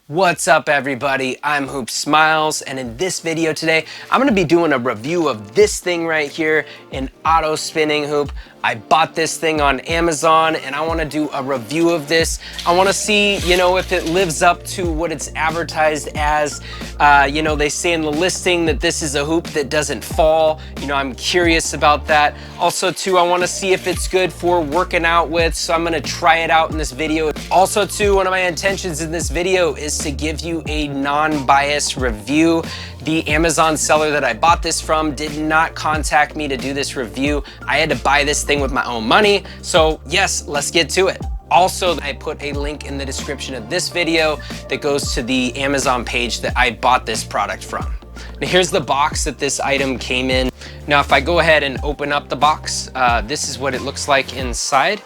What's up everybody, I'm hoopsmiles, and in this video today, I'm gonna be doing a review of this thing right here, an auto spinning hoop. I bought this thing on Amazon and I wanna do a review of this. I wanna see, if it lives up to what it's advertised as. They say in the listing that this is a hoop that doesn't fall. I'm curious about that. Also too, I wanna see if it's good for working out with, so I'm gonna try it out in this video. Also too, one of my intentions in this video is to give you a non-biased review. The Amazon seller that I bought this from did not contact me to do this review. I had to buy this thing with my own money. So yes, let's get to it. Also, I put a link in the description of this video that goes to the Amazon page that I bought this product from. Now here's the box that this item came in. Now if I go ahead and open up the box, this is what it looks like inside.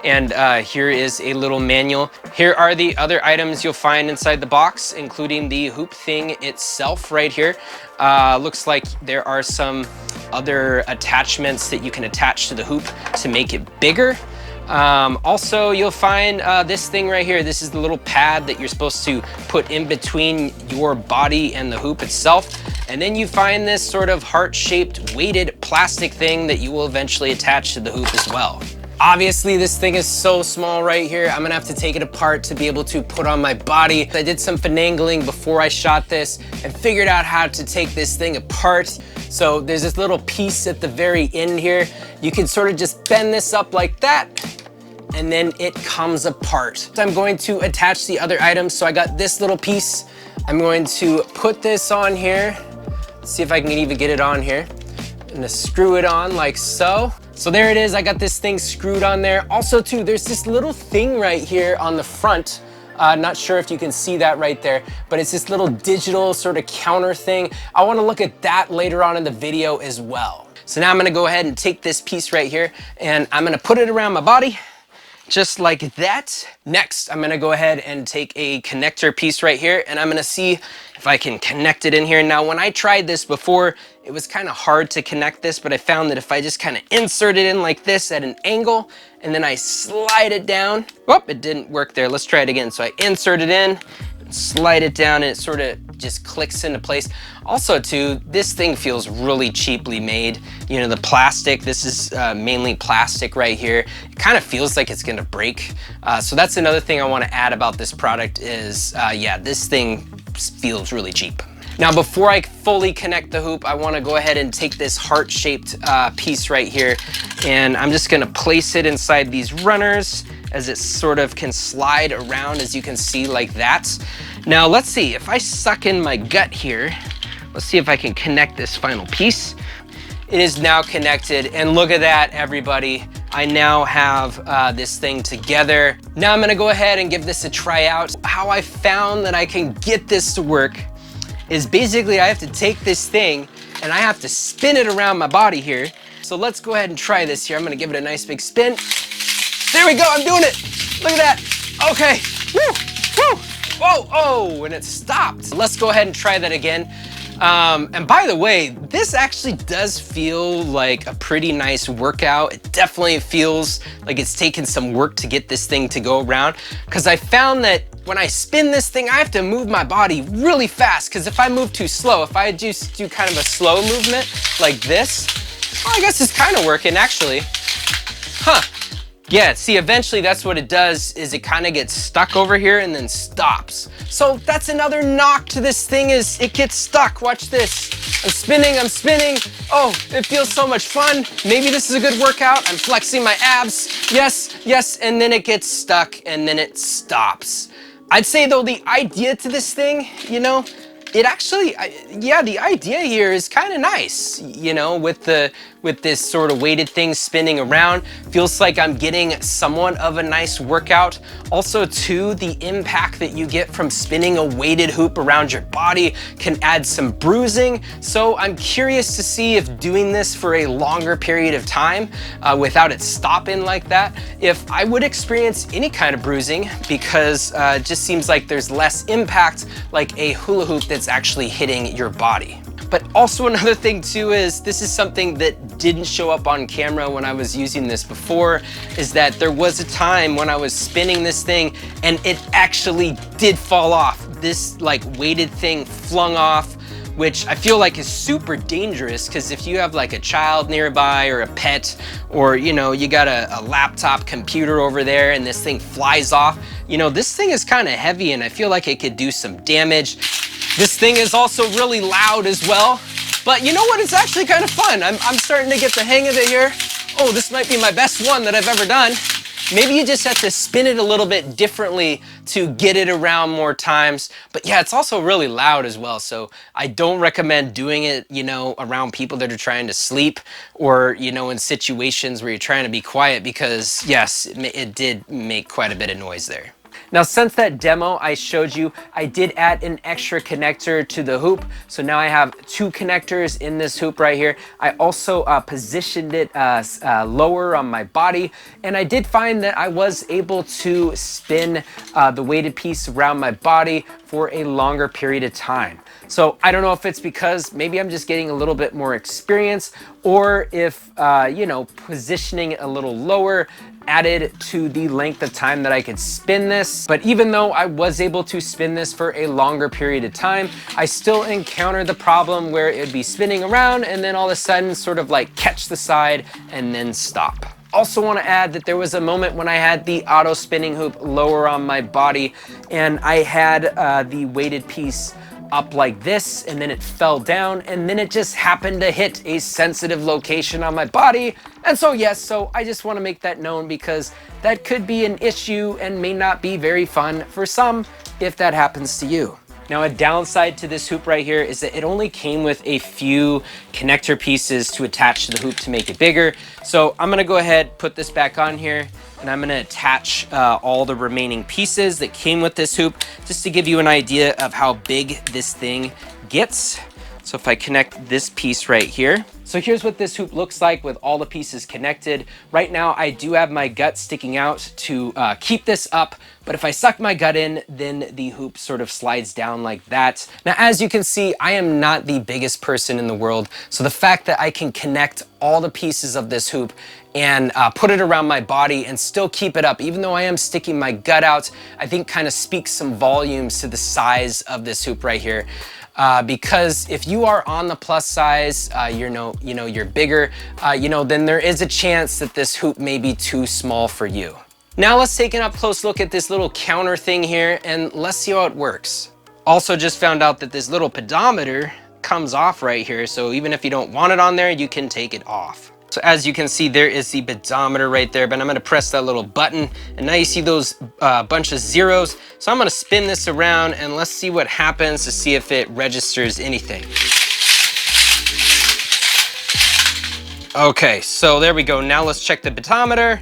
And here is a little manual. Here are the other items you'll find inside the box, including the hoop thing itself right here. Looks like there are some other attachments that you can attach to the hoop to make it bigger. Also, you'll find this thing right here. This is the little pad that you're supposed to put in between your body and the hoop itself. And then you find this sort of heart-shaped weighted plastic thing that you will eventually attach to the hoop as well. Obviously, this thing is so small right here. I'm gonna have to take it apart to be able to put on my body. I did some finagling before I shot this and figured out how to take this thing apart. So there's this little piece at the very end here. You can sort of just bend this up like that, and then it comes apart. So I'm going to attach the other items. So I got this little piece. I'm going to put this on here. See if I can even get it on here. I'm gonna screw it on like so. So there it is, I got this thing screwed on there. Also too, there's this little thing right here on the front. Not sure if you can see that right there, but it's this little digital sort of counter thing. I wanna look at that later on in the video as well. So now I'm gonna go ahead and take this piece right here and I'm gonna put it around my body, just like that. Next, I'm gonna go ahead and take a connector piece right here and I'm gonna see if I can connect it in here. Now, when I tried this before, it was kind of hard to connect this, but I found that if I just kind of insert it in like this at an angle, and then I slide it down, whoop, it didn't work there. Let's try it again. So I insert it in, slide it down, and it sort of just clicks into place. Also too, this thing feels really cheaply made. The plastic, this is mainly plastic right here. It kind of feels like it's gonna break. So that's another thing I wanna add about this product is, yeah, this thing feels really cheap. Now, before I fully connect the hoop, I wanna go ahead and take this heart-shaped piece right here, and I'm just gonna place it inside these runners as it sort of can slide around, as you can see, like that. Now, let's see, if I suck in my gut here, let's see if I can connect this final piece. It is now connected, and look at that, everybody. I now have this thing together. Now I'm gonna go ahead and give this a try out. How I found that I can get this to work is basically I have to take this thing and I have to spin it around my body here. So let's go ahead and try this here. I'm gonna give it a nice big spin. There we go, I'm doing it. Look at that. Okay, woo, woo. Whoa, oh, and it stopped. Let's go ahead and try that again. And by the way, this actually does feel like a pretty nice workout. It definitely feels like it's taken some work to get this thing to go around, because I found that when I spin this thing, I have to move my body really fast, because if I move too slow, if I just do kind of a slow movement like this, well, I guess it's kind of working actually. Huh. Yeah, see, eventually that's what it does, is it kind of gets stuck over here and then stops. So that's another knock to this thing, is it gets stuck. Watch this. I'm spinning. Oh, it feels so much fun. Maybe this is a good workout. I'm flexing my abs. Yes, and then it gets stuck and then it stops. I'd say though, the idea to this thing, it actually, yeah, the idea here is kind of nice, with this sort of weighted thing spinning around. Feels like I'm getting somewhat of a nice workout. Also too, the impact that you get from spinning a weighted hoop around your body can add some bruising. So I'm curious to see if doing this for a longer period of time without it stopping like that, if I would experience any kind of bruising, because it just seems like there's less impact like a hula hoop that's actually hitting your body. But also another thing too is, this is something that didn't show up on camera when I was using this before, is that there was a time when I was spinning this thing and it actually did fall off. This like weighted thing flung off, which I feel like is super dangerous, because if you have like a child nearby or a pet, or you know, you got a laptop computer over there and this thing flies off, you know, this thing is kind of heavy and I feel like it could do some damage. This thing is also really loud as well, but you know what, it's actually kind of fun. I'm starting to get the hang of it here. Oh, this might be my best one that I've ever done. Maybe you just have to spin it a little bit differently to get it around more times. But yeah, it's also really loud as well. So I don't recommend doing it, you know, around people that are trying to sleep, or, you know, in situations where you're trying to be quiet, because yes, it did make quite a bit of noise there. Now, since that demo I showed you, I did add an extra connector to the hoop. So now I have 2 connectors in this hoop right here. I also positioned it lower on my body, and I did find that I was able to spin the weighted piece around my body for a longer period of time. So I don't know if it's because maybe I'm just getting a little bit more experience, or if, you know, positioning it a little lower added to the length of time that I could spin this. But even though I was able to spin this for a longer period of time, I still encountered the problem where it would be spinning around and then all of a sudden sort of like catch the side and then stop. Also want to add that there was a moment when I had the auto spinning hoop lower on my body, and I had the weighted piece up like this, and then it fell down, and then it just happened to hit a sensitive location on my body. And so yes, so I just want to make that known, because that could be an issue and may not be very fun for some if that happens to you. Now, a downside to this hoop right here is that it only came with a few connector pieces to attach to the hoop to make it bigger. So I'm gonna go ahead, put this back on here, and I'm gonna attach all the remaining pieces that came with this hoop, just to give you an idea of how big this thing gets. So if I connect this piece right here. So here's what this hoop looks like with all the pieces connected. Right now, I do have my gut sticking out to keep this up, but if I suck my gut in, then the hoop sort of slides down like that. Now, as you can see, I am not the biggest person in the world, so the fact that I can connect all the pieces of this hoop and put it around my body and still keep it up, even though I am sticking my gut out, I think kind of speaks some volumes to the size of this hoop right here. Because if you are on the plus size, you're bigger, then there is a chance that this hoop may be too small for you. Now let's take an up close look at this little counter thing here, and let's see how it works. Also just found out that this little pedometer comes off right here, so even if you don't want it on there, you can take it off. So as you can see, there is the pedometer right there, but I'm gonna press that little button, and now you see those bunch of zeros. So I'm gonna spin this around, and let's see what happens to see if it registers anything. Okay, so there we go. Now let's check the pedometer.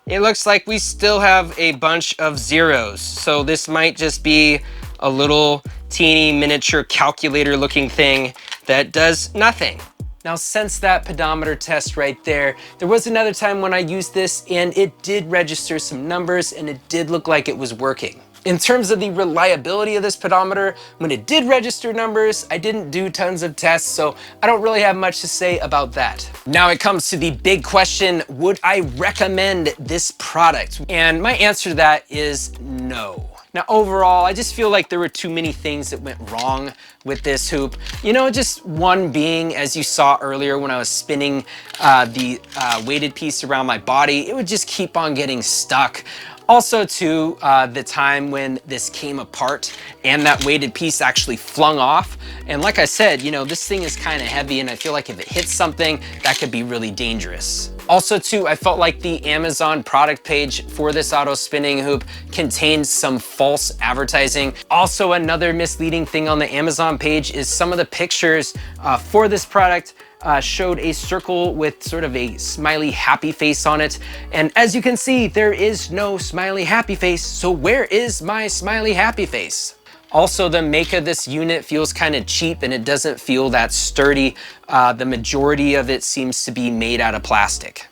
It looks like we still have a bunch of zeros. So this might just be a little teeny miniature calculator looking thing that does nothing. Now, since that pedometer test right there was another time when I used this and it did register some numbers and it did look like it was working. In terms of the reliability of this pedometer, when it did register numbers, I didn't do tons of tests, so I don't really have much to say about that. Now it comes to the big question, would I recommend this product? And my answer to that is no. Now, overall, I just feel like there were too many things that went wrong with this hoop. You know, just one being, as you saw earlier when I was spinning the weighted piece around my body, it would just keep on getting stuck. Also to the time when this came apart and that weighted piece actually flung off. And like I said, you know, this thing is kind of heavy, and I feel like if it hits something, that could be really dangerous. Also too, I felt like the Amazon product page for this auto spinning hoop contained some false advertising. Also, another misleading thing on the Amazon page is some of the pictures for this product showed a circle with sort of a smiley happy face on it. And as you can see, there is no smiley happy face. So where is my smiley happy face? Also, the make of this unit feels kind of cheap and it doesn't feel that sturdy. The majority of it seems to be made out of plastic.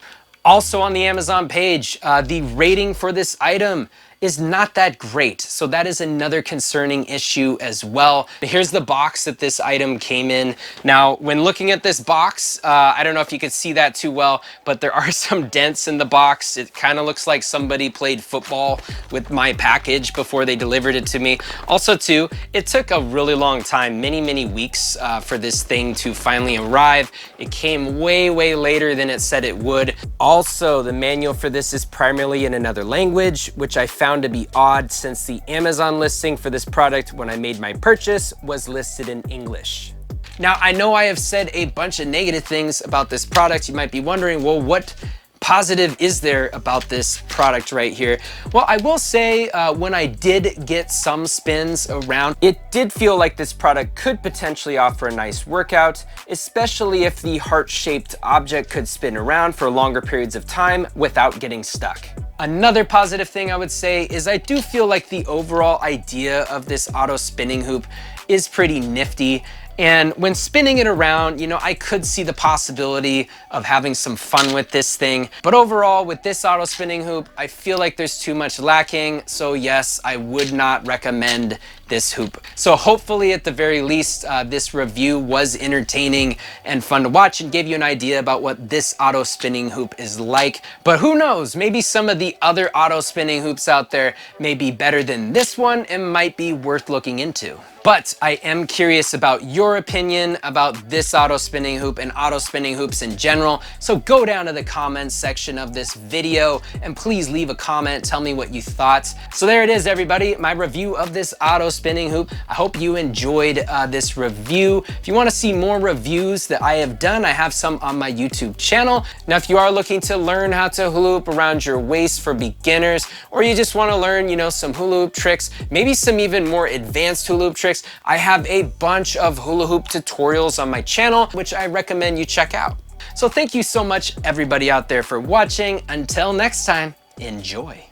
Also on the Amazon page, the rating for this item is not that great. So that is another concerning issue as well. Here's the box that this item came in. Now, when looking at this box, I don't know if you could see that too well, but there are some dents in the box. It kind of looks like somebody played football with my package before they delivered it to me. Also too, it took a really long time, many weeks for this thing to finally arrive. It came way later than it said it would. Also, the manual for this is primarily in another language, which I found to be odd since the Amazon listing for this product when I made my purchase was listed in English. Now, I know I have said a bunch of negative things about this product. You might be wondering, well, what positive is there about this product right here? Well, I will say when I did get some spins around, it did feel like this product could potentially offer a nice workout, especially if the heart-shaped object could spin around for longer periods of time without getting stuck. Another positive thing I would say is I do feel like the overall idea of this auto spinning hoop is pretty nifty. And when spinning it around, you know, I could see the possibility of having some fun with this thing. But overall, with this auto spinning hoop, I feel like there's too much lacking. So yes, I would not recommend this hoop. So hopefully at the very least, this review was entertaining and fun to watch and gave you an idea about what this auto spinning hoop is like. But who knows, maybe some of the other auto spinning hoops out there may be better than this one and might be worth looking into. But I am curious about your opinion about this auto spinning hoop and auto spinning hoops in general. So go down to the comments section of this video and please leave a comment. Tell me what you thought. So there it is, everybody. My review of this auto spinning hoop. I hope you enjoyed this review. If you want to see more reviews that I have done, I have some on my YouTube channel. Now, if you are looking to learn how to hula hoop around your waist for beginners, or you just want to learn, you know, some hula hoop tricks, maybe some even more advanced hula hoop tricks, I have a bunch of hula hoop tutorials on my channel, which I recommend you check out. So thank you so much, everybody out there, for watching. Until next time, enjoy.